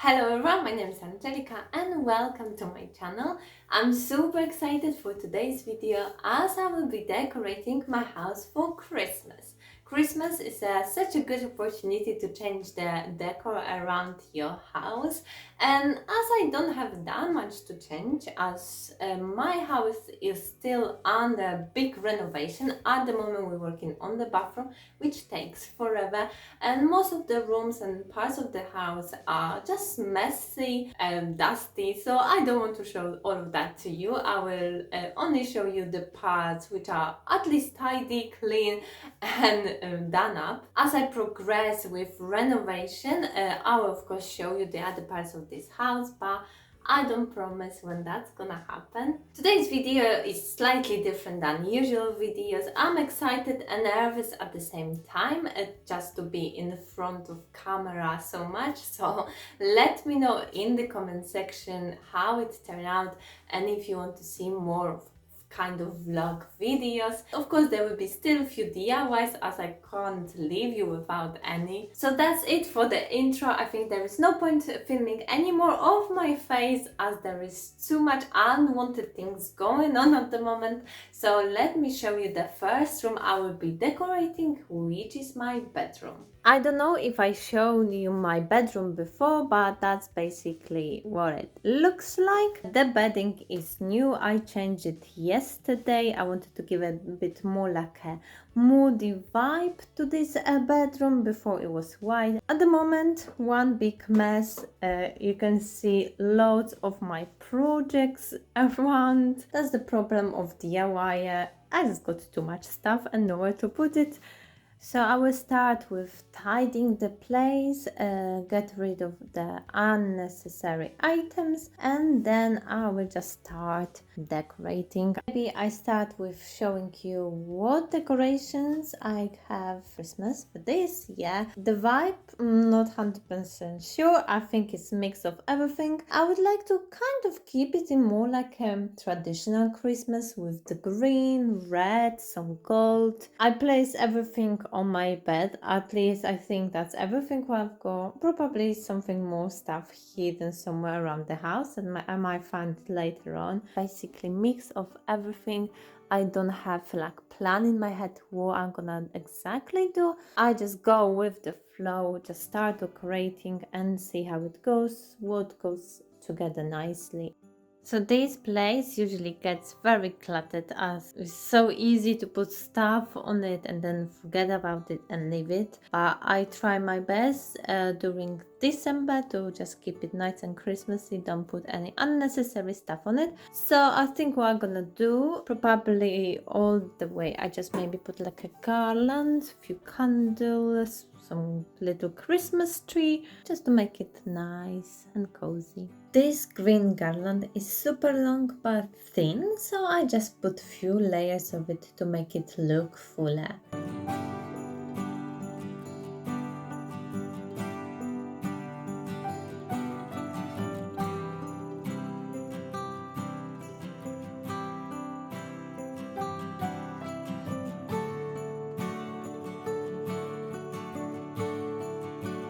Hello everyone, my name is Angelica and welcome to my channel. I'm super excited for today's video as I will be decorating my house for Christmas. Christmas is such a good opportunity to change the decor around your house, and as I don't have that much to change as my house is still under big renovation. At the moment we're working on the bathroom, which takes forever, and most of the rooms and parts of the house are just messy and dusty, so I don't want to show all of that to you. I will only show you the parts which are at least tidy, clean and done up. As I progress with renovation, I will of course show you the other parts of this house, but I don't promise when that's gonna happen. Today's video is slightly different than usual videos. I'm excited and nervous at the same time, just to be in front of camera so much. So let me know in the comment section how it turned out and if you want to see more of kind of vlog videos. Of course there will be still a few DIYs as I can't leave you without any. So that's it for the intro. I think there is no point filming any more of my face as there is too much unwanted things going on at the moment. So let me show you the first room I will be decorating, which is my bedroom. I don't know if I showed you my bedroom before, but that's basically what it looks like. The bedding is new. I changed it yesterday. I wanted to give it a bit more like a moody vibe to this bedroom. Before it was white. At the moment, one big mess. You can see loads of my projects around. That's the problem of DIY. I just got too much stuff and nowhere to put it. So I will start with tidying the place, get rid of the unnecessary items, and then I will just start decorating. Maybe I start with showing you what decorations I have for Christmas for this year. The vibe, not 100% sure. I think it's a mix of everything. I would like to kind of keep it in more like a traditional Christmas with the green, red, some gold. I place everything on my bed. At least I think that's everything I've got. Probably something more stuff hidden somewhere around the house and I might find it later on. Basically mix of everything. I don't have like plan in my head what I'm gonna exactly do. I just go with the flow, just start decorating and see how it goes, what goes together nicely. So this place usually gets very cluttered as it's so easy to put stuff on it and then forget about it and leave it. But I try my best during December to just keep it nice and Christmassy, don't put any unnecessary stuff on it. So I think what I'm gonna do, probably all the way, I just maybe put like a garland, a few candles, some little Christmas tree, just to make it nice and cozy. This green garland is super long but thin, so I just put few layers of it to make it look fuller.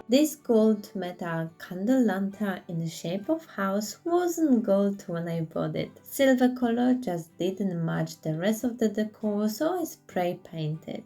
This gold metal candle lantern in the shape of house wasn't gold when I bought it. Silver color just didn't match the rest of the decor, so I spray painted.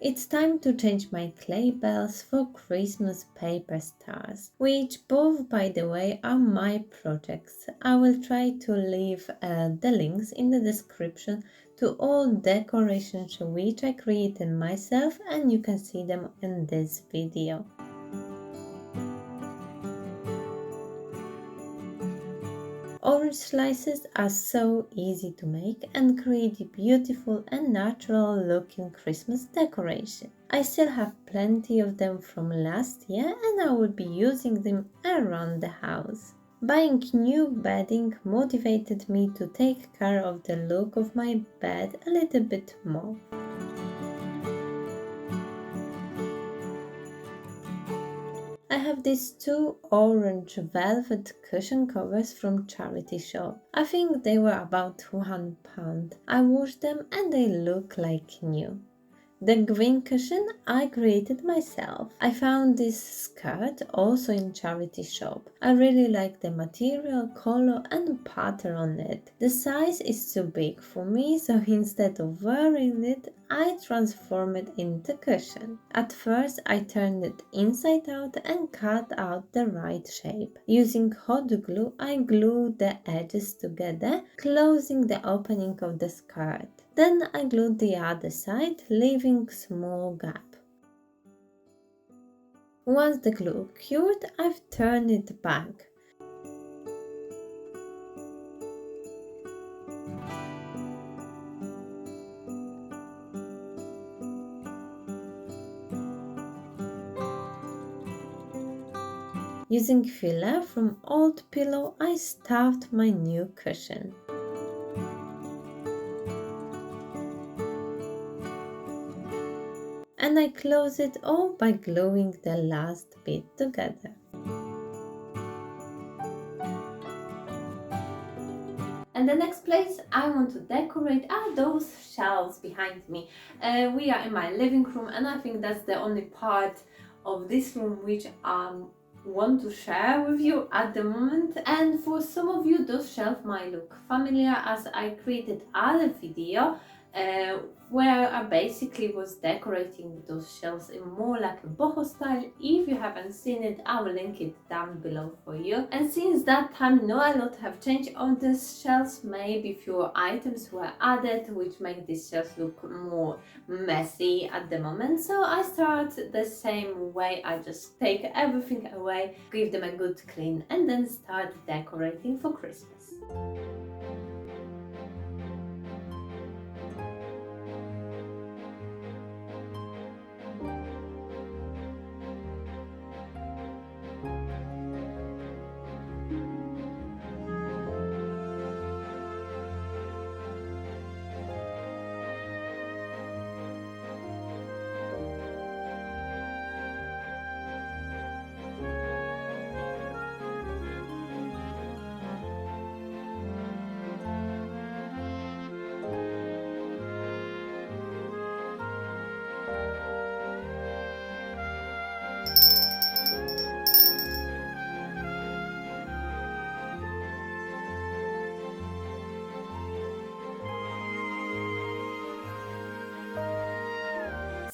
It's time to change my clay bells for Christmas paper stars, which both, by the way, are my projects. I will try to leave the links in the description to all decorations which I created myself, and you can see them in this video. Orange slices are so easy to make and create a beautiful and natural looking Christmas decoration. I still have plenty of them from last year and I will be using them around the house. Buying new bedding motivated me to take care of the look of my bed a little bit more. I have these two orange velvet cushion covers from charity shop. I think they were about £200. I washed them and they look like new. The green cushion I created myself. I found this skirt also in charity shop. I really like the material, color and pattern on it. The size is too big for me, so instead of wearing it, I transform it into cushion. At first I turned it inside out and cut out the right shape. Using hot glue, I glued the edges together, closing the opening of the skirt. Then I glued the other side, leaving small gap. Once the glue cured, I've turned it back. Using filler from old pillow, I stuffed my new cushion. And I close it all by gluing the last bit together. And the next place I want to decorate are those shelves behind me. We are in my living room and I think that's the only part of this room which I want to share with you at the moment. And for some of you those shelves might look familiar as I created other video where I basically was decorating those shelves in more like a boho style. If you haven't seen it, I will link it down below for you. And since that time, a lot have changed on these shelves. Maybe fewer items were added, which make these shelves look more messy at the moment. So I start the same way. I just take everything away, give them a good clean, and then start decorating for Christmas.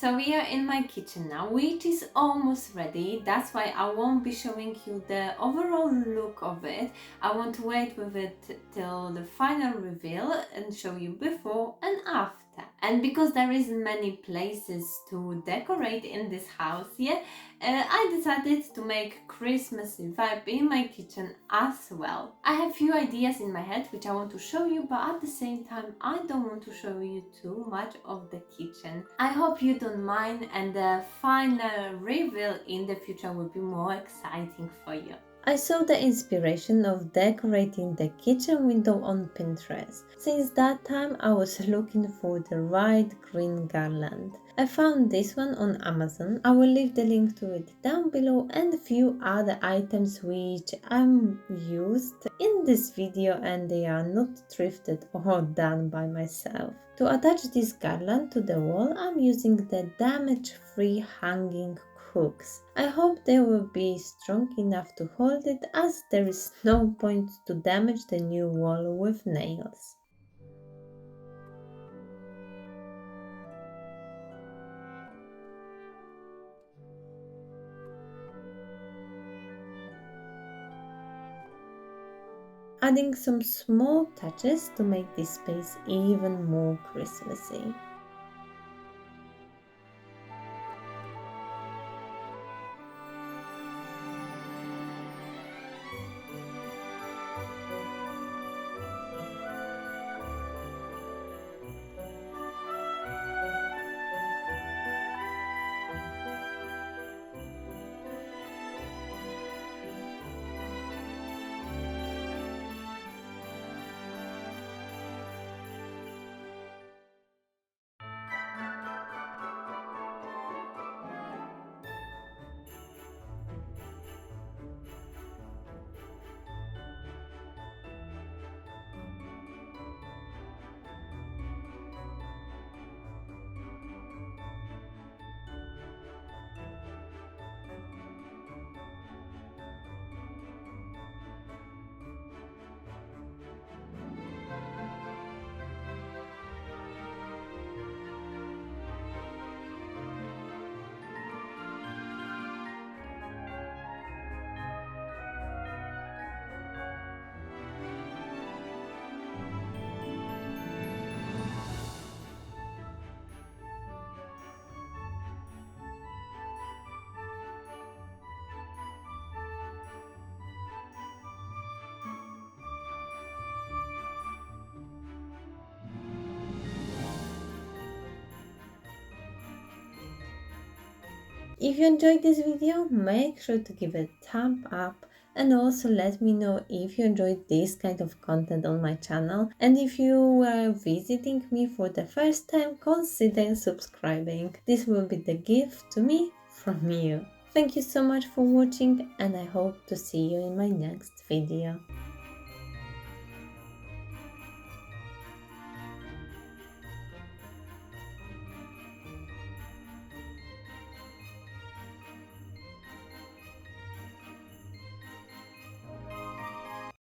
So we are in my kitchen now, which is almost ready. That's why I won't be showing you the overall look of it. I want to wait with it till the final reveal and show you before and after. And because there is many places to decorate in this house, I decided to make Christmas vibe in my kitchen as well. I have few ideas in my head which I want to show you, but at the same time I don't want to show you too much of the kitchen. I hope you don't mind and the final reveal in the future will be more exciting for you. I saw the inspiration of decorating the kitchen window on Pinterest. Since that time I was looking for the right green garland. I found this one on Amazon. I will leave the link to it down below and a few other items which I'm used in this video and they are not thrifted or done by myself. To attach this garland to the wall, I'm using the damage-free hanging hooks. I hope they will be strong enough to hold it as there is no point to damage the new wall with nails. Adding some small touches to make this space even more Christmassy. If you enjoyed this video, make sure to give it a thumb up, and also let me know if you enjoyed this kind of content on my channel, and if you are visiting me for the first time, consider subscribing. This will be the gift to me from you. Thank you so much for watching, and I hope to see you in my next video.